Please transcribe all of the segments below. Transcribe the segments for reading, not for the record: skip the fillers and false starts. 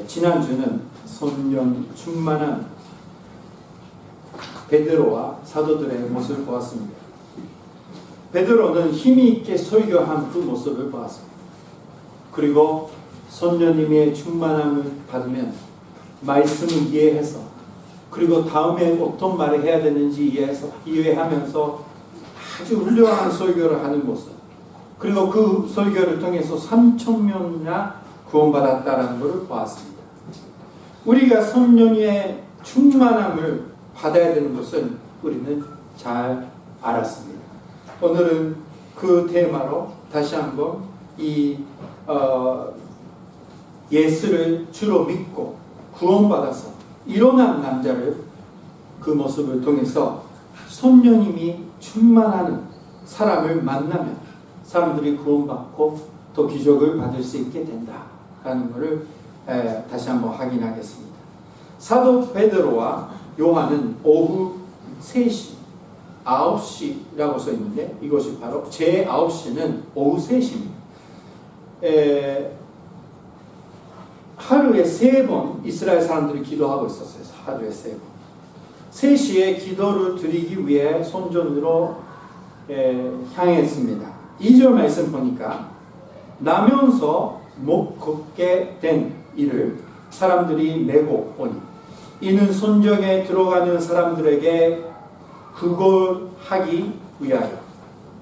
지난주는 손년 충만한 베드로와 사도들의 모습을 보았습니다. 베드로는 힘이 있게 설교한 그 모습을 보았습니다. 그리고 손녀님의 충만함을 받으면 말씀을 이해해서, 그리고 다음에 어떤 말을 해야 되는지 이해하면서 아주 훌륭한 설교를 하는 모습, 그리고 그 설교를 통해서 3,000명이나 구원받았다는 것을 보았습니다. 우리가 성령의 충만함을 받아야 되는 것을 우리는 잘 알았습니다. 오늘은 그 테마로 다시 한번 예수를 주로 믿고 구원받아서 일어난 남자를, 그 모습을 통해서 성령님이 충만하는 사람을 만나면 사람들이 구원받고 또 기적을 받을 수 있게 된다라는 것을 다시 한번 확인하겠습니다. 사도 베드로와 요한은 오후 3시, 9시라고 써 있는데 이것이 바로 제 9시는 오후 3시입니다. 하루에 3번 이스라엘 사람들이 기도하고 있었어요. 하루에 3번. 3시에 기도를 드리기 위해 손전으로 향했습니다. 2절 말씀 보니까 나면서 못 걷게 된 이를 사람들이 메고 오니 이는 손정에 들어가는 사람들에게 구걸하기 위하여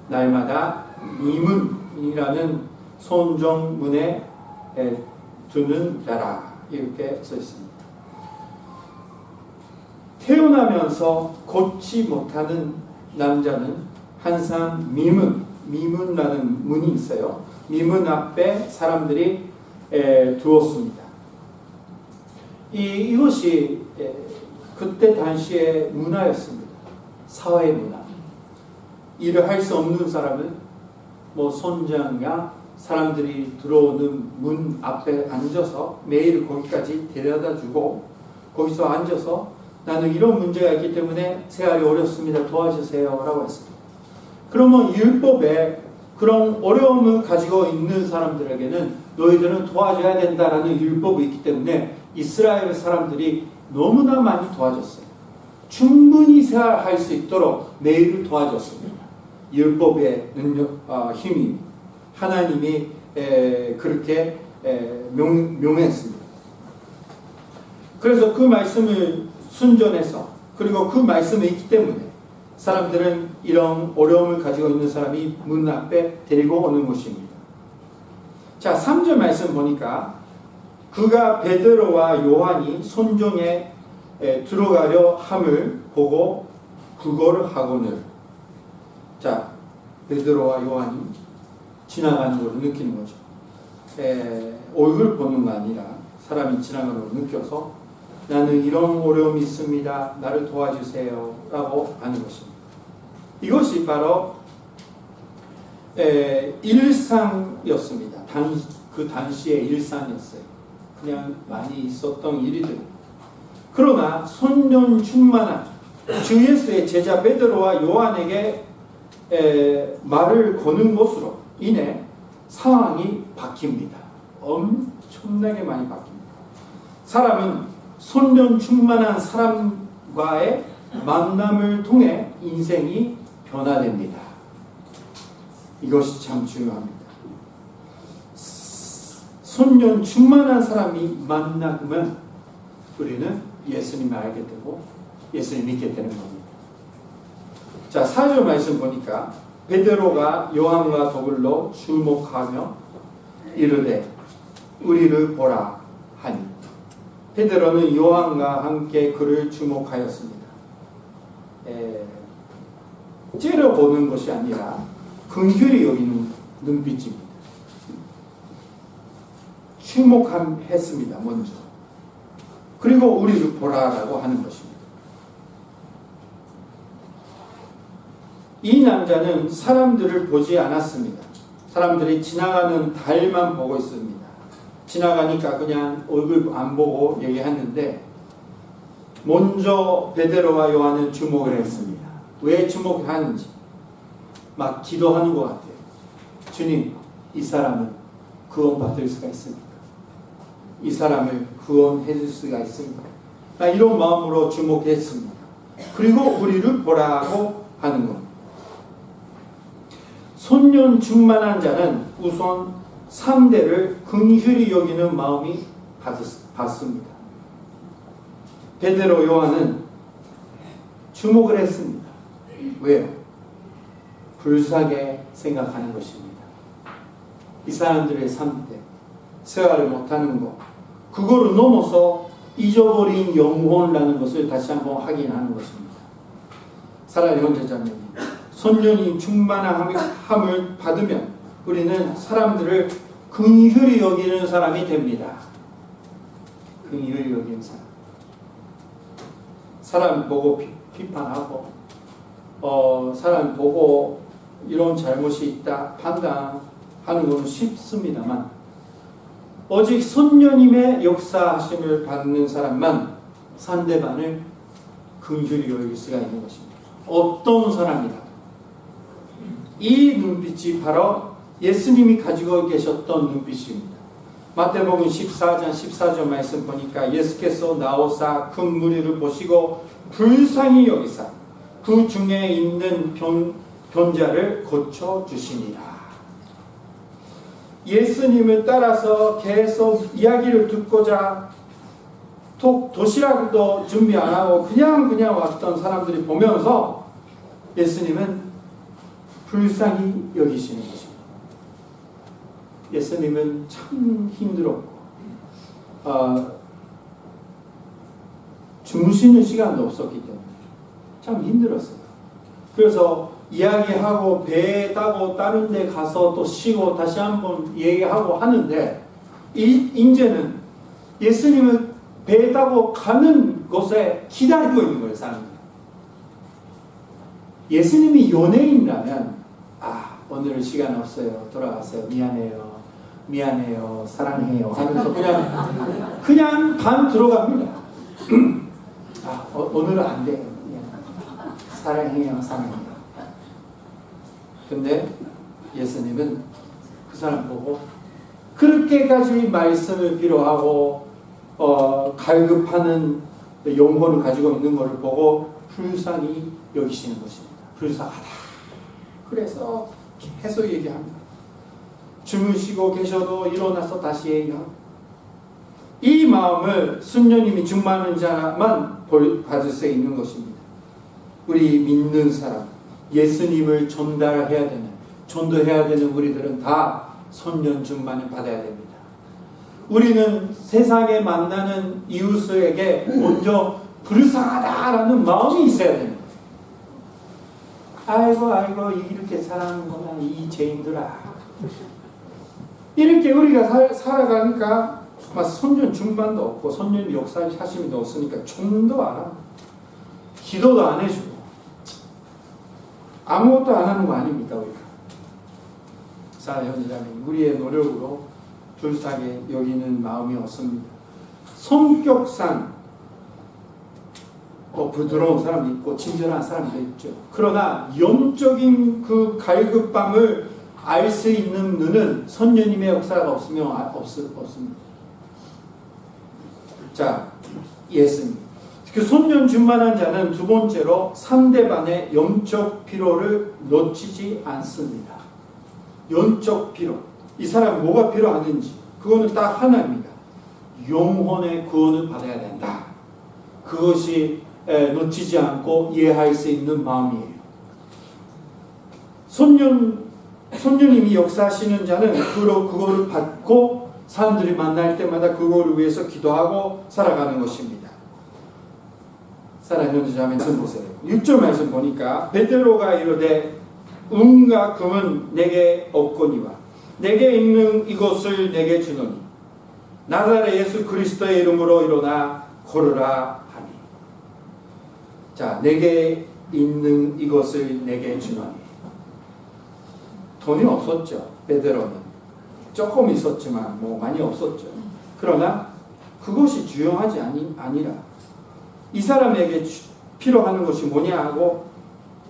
날마다 미문이라는 손정문에 두는 자라, 이렇게 써 있습니다. 태어나면서 걷지 못하는 남자는 항상 미문이라는 문이 있어요. 미문 앞에 사람들이 두었습니다. 이것이 그때 당시의 문화였습니다. 사회 문화. 일을 할 수 없는 사람은 손장이야 사람들이 들어오는 문 앞에 앉아서 매일 거기까지 데려다주고 거기서 앉아서 나는 이런 문제가 있기 때문에 생활이 어렵습니다. 도와주세요 라고 했습니다. 그러면 율법에 그런 어려움을 가지고 있는 사람들에게는 너희들은 도와줘야 된다라는 율법이 있기 때문에 이스라엘 사람들이 너무나 많이 도와줬어요. 충분히 생활할 수 있도록 매일 도와줬습니다. 율법의 능력, 힘이 하나님이 그렇게 명했습니다. 그래서 그 말씀을 순전해서, 그리고 그 말씀이 있기 때문에 사람들은 이런 어려움을 가지고 있는 사람이 문 앞에 데리고 오는 것입니다. 자, 3절 말씀 보니까 그가 베드로와 요한이 손정에 들어가려 함을 보고 구걸을 하거늘. 자, 베드로와 요한이 지나가는 걸 느끼는 거죠. 얼굴 보는 거 아니라 사람이 지나가는 걸 느껴서 나는 이런 어려움이 있습니다. 나를 도와주세요 라고 하는 것입니다. 이것이 바로 일상이었습니다. 그 당시의 일상이었어요. 그냥 많이 있었던 일이들. 그러나 손년 충만한 주 예수의 제자 베드로와 요한에게 말을 거는 것으로 인해 상황이 바뀝니다. 엄청나게 많이 바뀝니다. 사람은 손년 충만한 사람과의 만남을 통해 인생이 변화됩니다. 이것이 참 중요합니다. 손년 충만한 사람이 만나면 우리는 예수님을 알게 되고 예수님 믿게 되는 겁니다. 자, 4절 말씀 보니까 베드로가 요한과 더불어 주목하며 이르되 우리를 보라 하니, 베드로는 요한과 함께 그를 주목하였습니다. 째려보는 것이 아니라 긍휼히 여기는 눈빛입니다. 주목했습니다. 먼저. 그리고 우리를 보라라고 하는 것입니다. 이 남자는 사람들을 보지 않았습니다. 사람들이 지나가는 달만 보고 있습니다. 지나가니까 그냥 얼굴 안 보고 얘기했는데 먼저 베드로와 요한은 주목을 했습니다. 왜 주목하는지 막 기도하는 것 같아요. 주님, 이 사람은 구원받을 수가 있습니까? 이 사람을 구원해 줄 수가 있습니다. 이런 마음으로 주목했습니다. 그리고 우리를 보라고 하는 것. 손년 충만한 자는 우선 상대를 긍휼히 여기는 마음이 받습니다. 베드로 요한은 주목을 했습니다. 왜요? 불쌍하게 생각하는 것입니다. 이 사람들의 삶때 생활을 못하는 것, 그거를 넘어서 잊어버린 영혼이라는 것을 다시 한번 확인하는 것입니다. 사랑하는 형제자매님, 손년이 충만함을 받으면 우리는 사람들을 긍휼히 여기는 사람이 됩니다. 긍휼히 여기는 사람. 사람 보고 비판하고 사람 보고 이런 잘못이 있다 판단하는 것은 쉽습니다만 오직 손녀님의 역사하심을 받는 사람만 상대방을 긍휼히 여길 수가 있는 것입니다. 어떤 사람이라도 이 눈빛이 바로 예수님이 가지고 계셨던 눈빛입니다. 마태복음 14장 14절 말씀 보니까 예수께서 나오사 큰 무리를 보시고 불쌍히 여기사 그 중에 있는 병자를 고쳐주시니라. 예수님을 따라서 계속 이야기를 듣고자 도시락도 준비 안 하고 그냥 왔던 사람들이 보면서 예수님은 불쌍히 여기시는 것입니다. 예수님은 참 힘들었고 주무시는 시간도 없었기 때문에 참 힘들었어요. 그래서 이야기하고 배 타고 다른 데 가서 또 쉬고 다시 한번 얘기하고 하는데 이제는 예수님은 배 타고 가는 곳에 기다리고 있는 거예요. 사람들이. 예수님이 연예인이라면 오늘은 시간 없어요. 돌아가세요. 미안해요. 사랑해요. 하면서 그냥 반 들어갑니다. 오늘은 안 돼요. 사랑해요. 근데 예수님은 그 사람 보고 그렇게까지 말씀을 필요하고 갈급하는 영혼을 가지고 있는 것을 보고 불쌍히 여기시는 것입니다. 불쌍하다. 그래서 계속 얘기합니다. 주무시고 계셔도 일어나서 다시 얘기하고 이 마음을 순녀님이 충만한 자만 받을 수 있는 것입니다. 우리 믿는 사람 예수님을 전도해야 되는 우리들은 다 손년 충만을 받아야 됩니다. 우리는 세상에 만나는 이웃에게 먼저 불쌍하다라는 마음이 있어야 됩니다. 아이고 이렇게 사랑하는구나 이 죄인들아. 이렇게 우리가 살아가니까 손년 중반도 없고 손년 역사하심도 없으니까 좀도 안 하고 기도도 안 해주고 아무것도 안 하는 거 아닙니까 우리가. 사랑하는 우리의 노력으로 불쌍하게 여기는 마음이 없습니다. 성격상 부드러운 사람도 있고 친절한 사람도 있죠. 그러나 영적인 그 갈급함을 알 수 있는 눈은 선녀님의 역사가 없으면 없습니다. 자, 예수님. 그 손년 충만한 자는 두 번째로 상대방의 영적 필요를 놓치지 않습니다. 영적 필요. 이 사람 뭐가 필요하는지 그거는 딱 하나입니다. 영혼의 구원을 받아야 된다. 그것이 놓치지 않고 이해할 수 있는 마음이에요. 손녀님이 역사하시는 자는 그거를 받고 사람들이 만날 때마다 그거를 위해서 기도하고 살아가는 것입니다. 사랑하는 형제자매 보세요. 6절 말씀 보니까 베드로가 이르되 은과 금은 내게 없거니와 내게 있는 이것을 내게 주노니 나사렛 예수 그리스도의 이름으로 일어나 걸으라 하니. 자, 내게 있는 이것을 내게 주노니. 돈이 없었죠. 베드로는 조금 있었지만 많이 없었죠. 그러나 그것이 중요하지 아니라 이 사람에게 필요한 것이 뭐냐 하고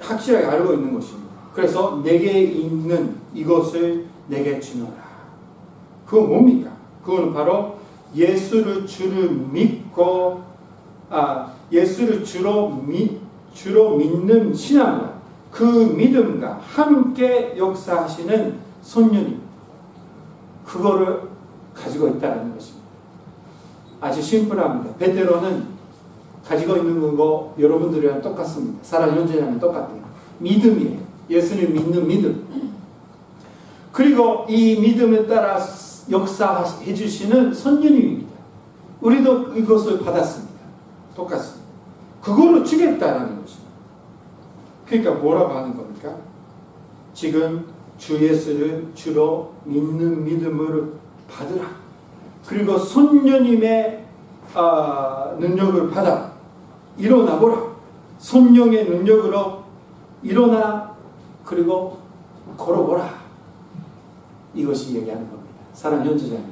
확실하게 알고 있는 것입니다. 그래서 내게 있는 이것을 내게 주노라. 그건 뭡니까? 그건 바로 예수를 주로 믿는 신앙과 그 믿음과 함께 역사하시는 손녀님, 그거를 가지고 있다는 것입니다. 아주 심플합니다. 베드로는 가지고 있는 거 여러분들이랑 똑같습니다. 사랑 현재자는 똑같아요. 믿음이에요. 예수님 믿는 믿음. 그리고 이 믿음에 따라 역사해 주시는 선녀님입니다. 우리도 이것을 받았습니다. 똑같습니다. 그거를 주겠다라는 것입니다. 그러니까 뭐라고 하는 겁니까? 지금 주 예수를 주로 믿는 믿음을 받으라. 그리고 손녀님의 능력을 받아 일어나보라. 성령의 능력으로 일어나 그리고 걸어보라. 이것이 얘기하는 겁니다. 사랑 현지자님,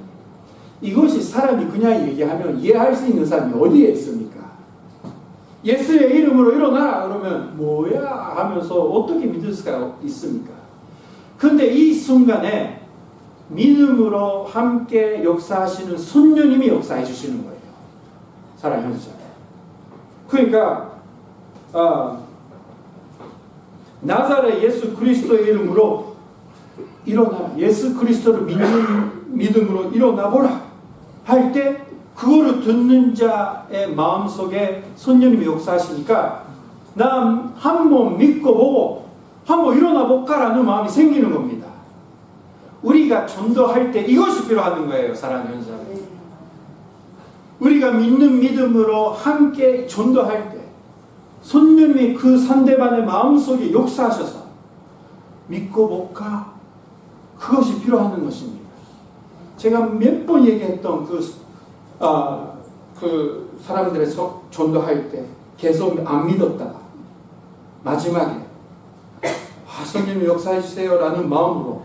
이것이 사람이 그냥 얘기하면 이해할 수 있는 사람이 어디에 있습니까? 예수의 이름으로 일어나라 그러면 뭐야 하면서 어떻게 믿을 수가 있습니까? 근데 이 순간에 믿음으로 함께 역사하시는 손녀님이 역사해 주시는 거예요. 사랑 현지자님. 그러니까 나사렛 예수 그리스도의 이름으로 일어나, 예수 그리스도를 믿는 믿음으로 일어나보라 할 때 그거를 듣는 자의 마음속에 손녀님이 역사하시니까 나 한번 믿고 보고 한번 일어나 볼까라는 마음이 생기는 겁니다. 우리가 전도할 때 이것이 필요한 거예요. 사랑하는 현사님, 우리가 믿는 믿음으로 함께 전도할 때 손님이 그 상대방의 마음속에 역사하셔서 믿고 볼까? 그것이 필요한 것입니다. 제가 몇 번 얘기했던 그 사람들의 전도할 때 계속 안 믿었다가 마지막에 성령님 역사해 주세요 라는 마음으로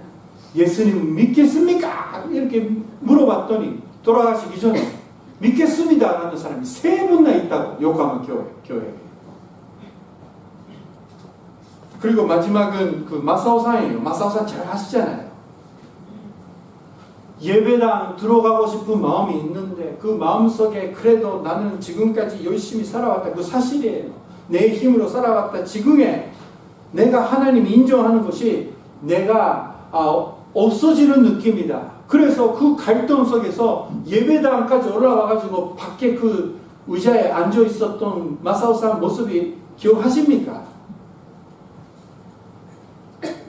예수님 믿겠습니까? 이렇게 물어봤더니 돌아가시기 전에 믿겠습니다 라는 사람이 3분나 있다고 요강한 교회에. 그리고 마지막은 그 마사오상이에요. 마사오상 잘 아시잖아요. 예배당 들어가고 싶은 마음이 있는데 그 마음속에 그래도 나는 지금까지 열심히 살아왔다. 그 사실이에요. 내 힘으로 살아왔다. 지금에 내가 하나님 인정하는 것이 내가 없어지는 느낌이다. 그래서 그 갈등 속에서 예배당까지 올라와가지고 밖에 그 의자에 앉아 있었던 마사오상 모습이 기억하십니까?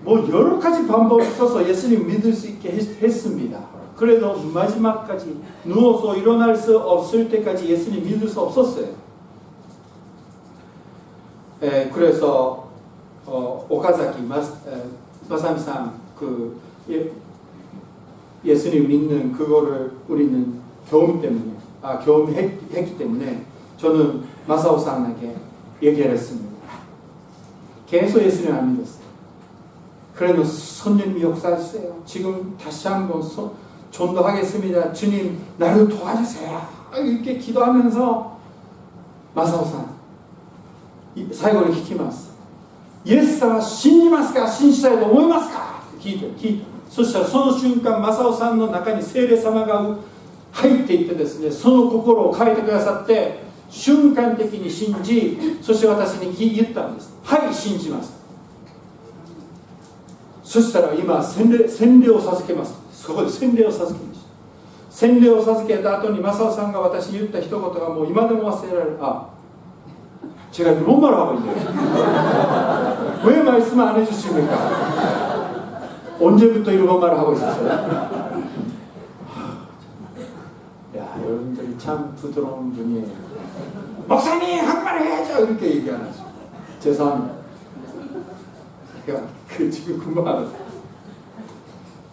뭐 여러 가지 방법을 써서 예수님 믿을 수 있게 했습니다. 그래도 마지막까지 누워서 일어날 수 없을 때까지 예수님 믿을 수 없었어요. 그래서 오카자키 마사미상 그 예수님 믿는 그거를 우리는 경험했기 때문에 저는 마사오상에게 얘기를 했습니다. 계속 예수님 안 믿었어요. 그래도 손님 역사하세요. 지금 다시 한번 전도하겠습니다. 주님 나를 도와주세요. 이렇게 기도하면서 마사오상最後に聞きます。イエス様信じますか、信じたいと思いますかって聞いた。そしたらその瞬間マサオさんの中に聖霊様が入っていってですね、その心を変えてくださって瞬間的に信じ、そして私に言ったんです。はい、信じます。そしたら今洗礼を授けます。そこで洗礼を授けました。洗礼を授けた後にマサオさんが私に言った一言がもう今でも忘れられる。제가 이런 말을 하고 있네요. 왜 말씀 안 해주십니까? 언제부터 이런 말을 하고 있었어요? 야, 여러분들이 참 부드러운 분이에요. 목사님 한말 해야죠 이렇게 얘기하는 거죠. 죄송합니다. 제가 지금 금방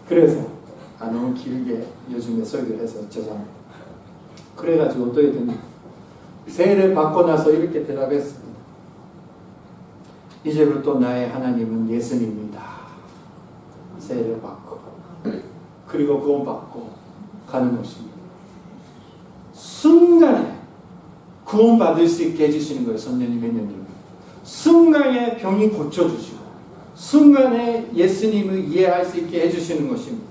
그래서 너무 길게 요즘에 설교를 해서 죄송합니다. 그래가지고 어떻게 됐냐, 세례 받고 나서 이렇게 대답했습니다. 이제부터 나의 하나님은 예수님입니다. 세례 받고 그리고 구원 받고 가는 것입니다. 순간에 구원 받을 수 있게 해주시는 거예요. 선녀님의 능력이. 순간에 병이 고쳐주시고 순간에 예수님을 이해할 수 있게 해주시는 것입니다.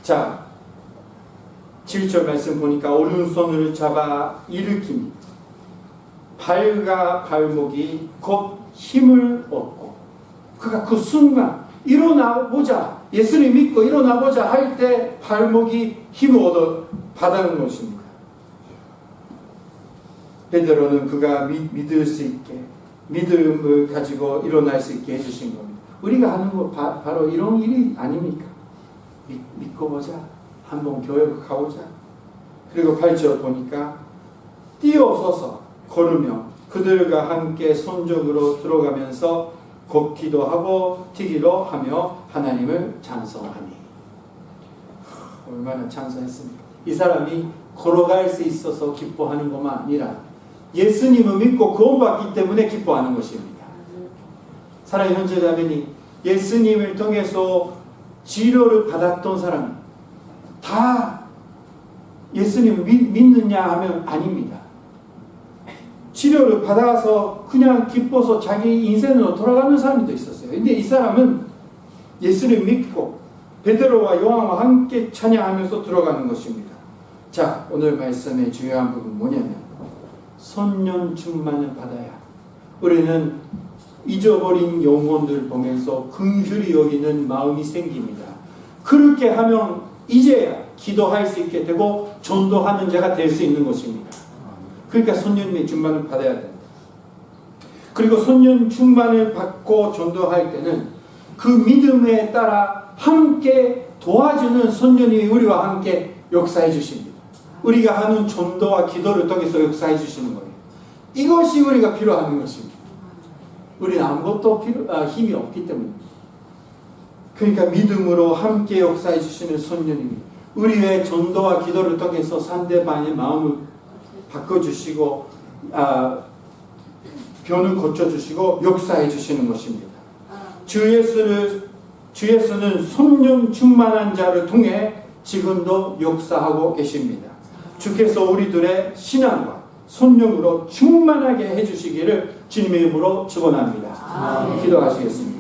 자, 7절 말씀 보니까 오른손을 잡아 일으키니 발과 발목이 곧 힘을 얻고, 그가 그 순간 일어나보자, 예수님 믿고 일어나보자 할 때 발목이 힘을 얻어 받는 것입니다. 베드로는 그가 믿을 수 있게, 믿음을 가지고 일어날 수 있게 해주신 겁니다. 우리가 하는 거 바로 이런 일이 아닙니까? 믿고 보자, 한번 교회 가보자. 그리고 8절 보니까 뛰어서서 걸으며 그들과 함께 손적으로 들어가면서 걷기도 하고 뛰기도 하며 하나님을 찬송하니. 얼마나 찬송했습니까? 이 사람이 걸어갈 수 있어서 기뻐하는 것만 아니라 예수님을 믿고 구원받기 때문에 기뻐하는 것입니다. 사랑하는 형제자매니, 예수님을 통해서 치료를 받았던 사람 다 예수님을 믿느냐 하면 아닙니다. 치료를 받아서 그냥 기뻐서 자기 인생으로 돌아가는 사람도 있었어요. 근데 이 사람은 예수를 믿고 베드로와 요한과 함께 찬양하면서 들어가는 것입니다. 자, 오늘 말씀의 중요한 부분 뭐냐면 성령 충만을 받아야 우리는 잊어버린 영혼들 보면서 긍휼히 여기는 마음이 생깁니다. 그렇게 하면 이제야 기도할 수 있게 되고 전도하는 자가 될 수 있는 것입니다. 그러니까 성령의 충만을 받아야 됩니다. 그리고 성령 충만을 받고 전도할 때는 그 믿음에 따라 함께 도와주는 성령이 우리와 함께 역사해 주십니다. 우리가 하는 전도와 기도를 통해서 역사해 주시는 거예요. 이것이 우리가 필요한 것입니다. 우리는 아무것도 힘이 없기 때문입니다. 그러니까 믿음으로 함께 역사해 주시는 성령님이 우리의 전도와 기도를 통해서 상대방의 마음을 바꿔주시고 변을 고쳐주시고 역사해 주시는 것입니다. 주 예수는 성령 충만한 자를 통해 지금도 역사하고 계십니다. 주께서 우리들의 신앙과 성령으로 충만하게 해주시기를 주님의 이름으로 축원합니다. 기도하시겠습니다.